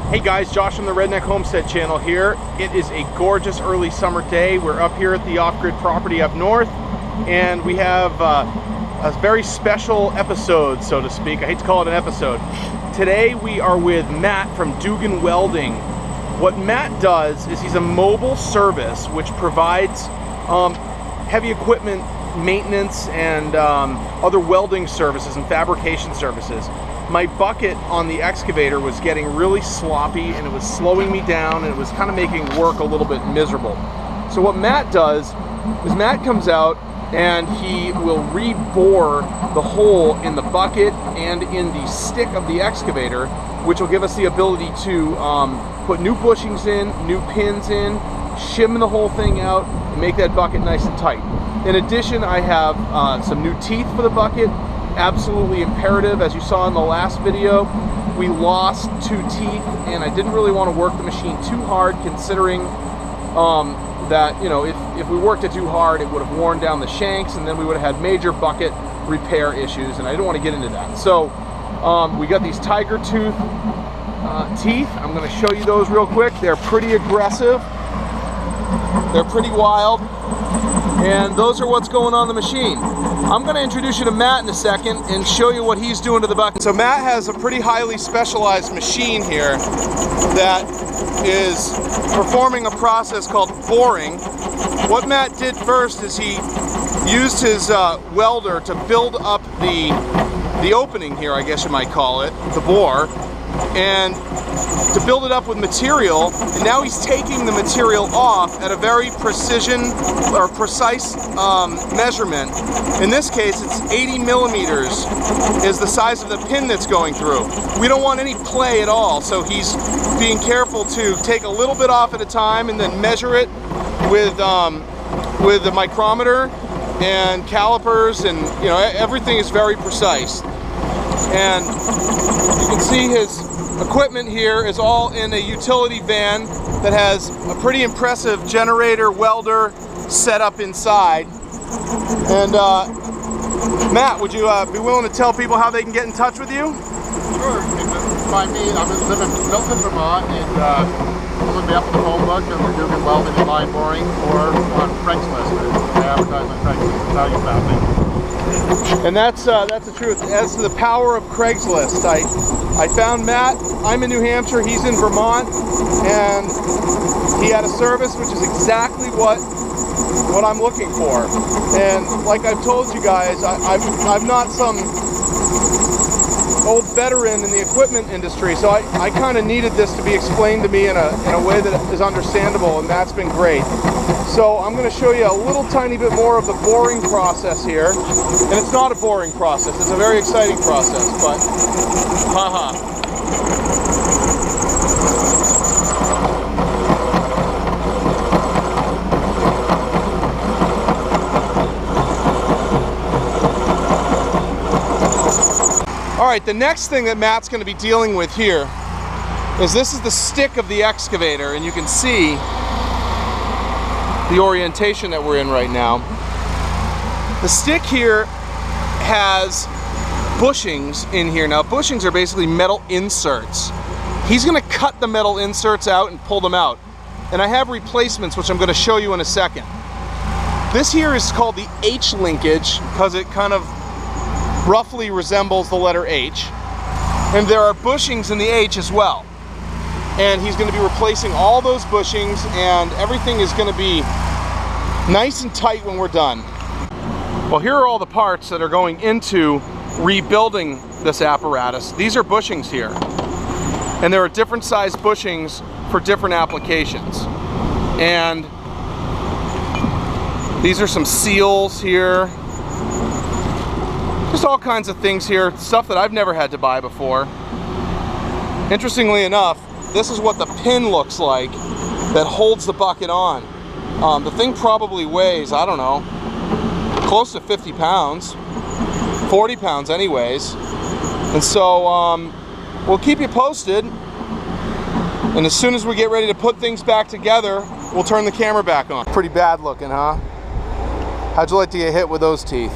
Hey guys, Josh from the Redneck Homestead channel here. It is a gorgeous early summer day. We're up here at the off-grid property up north, and we have a very special episode, so to speak. I hate to call it an episode. Today we are with Matt from Dugan Welding. What Matt does is he's a mobile service which provides heavy equipment maintenance and other welding services and fabrication services. My bucket on the excavator was getting really sloppy and it was slowing me down and it was kind of making work a little bit miserable. So what Matt does is Matt comes out and he will rebore the hole in the bucket and in the stick of the excavator, which will give us the ability to put new bushings in, new pins in, shim the whole thing out, and make that bucket nice and tight. In addition, I have some new teeth for the bucket. Absolutely imperative. As you saw in the last video, we lost 2 teeth and I didn't really want to work the machine too hard, considering that, you know, if we worked it too hard it would have worn down the shanks and then we would have had major bucket repair issues, and I didn't want to get into that. So we got these tiger tooth teeth. I'm going to show you those real quick. They're pretty aggressive, they're pretty wild, and those are what's going on the machine. I'm going to introduce you to Matt in a second and show you what he's doing to the bucket. So Matt has a pretty highly specialized machine here that is performing a process called boring. What Matt did first is he used his welder to build up the opening here, I guess you might call it, the bore, and to build it up with material, and now he's taking the material off at a very precise measurement. In this case, it's 80 millimeters is the size of the pin that's going through. We don't want any play at all, so he's being careful to take a little bit off at a time and then measure it with the micrometer and calipers, and you know, everything is very precise. And you can see his equipment here is all in a utility van that has a pretty impressive generator welder set up inside. And Matt, would you be willing to tell people how they can get in touch with you? Sure. You can find me. I live in Milton, Vermont, and look me up in the phone book and we're doing welding and line boring, or on Craigslist. I advertise on Craigslist. That's how you found me. And that's the truth. As to the power of Craigslist, I found Matt. I'm in New Hampshire, he's in Vermont, and he had a service which is exactly what I'm looking for. And like I've told you guys, I'm not some old veteran in the equipment industry, so I kind of needed this to be explained to me in a way that is understandable, and that's been great. So I'm going to show you a little tiny bit more of the boring process here. And it's not a boring process, it's a very exciting process, but haha. Alright, the next thing that Matt's going to be dealing with here is this is the stick of the excavator, and you can see the orientation that we're in right now. The stick here has bushings in here. Now, bushings are basically metal inserts. He's going to cut the metal inserts out and pull them out. And I have replacements, which I'm going to show you in a second. This here is called the H linkage because it kind of roughly resembles the letter H. And there are bushings in the H as well. And he's going to be replacing all those bushings, and everything is going to be nice and tight when we're done. Well, here are all the parts that are going into rebuilding this apparatus. These are bushings here, and there are different size bushings for different applications. And these are some seals here, just all kinds of things here, stuff that I've never had to buy before. Interestingly enough, this is what the pin looks like that holds the bucket on. The thing probably weighs, I don't know, close to 50 pounds, 40 pounds anyways. And so we'll keep you posted, and as soon as we get ready to put things back together, we'll turn the camera back on. Pretty bad looking, huh? How'd you like to get hit with those teeth?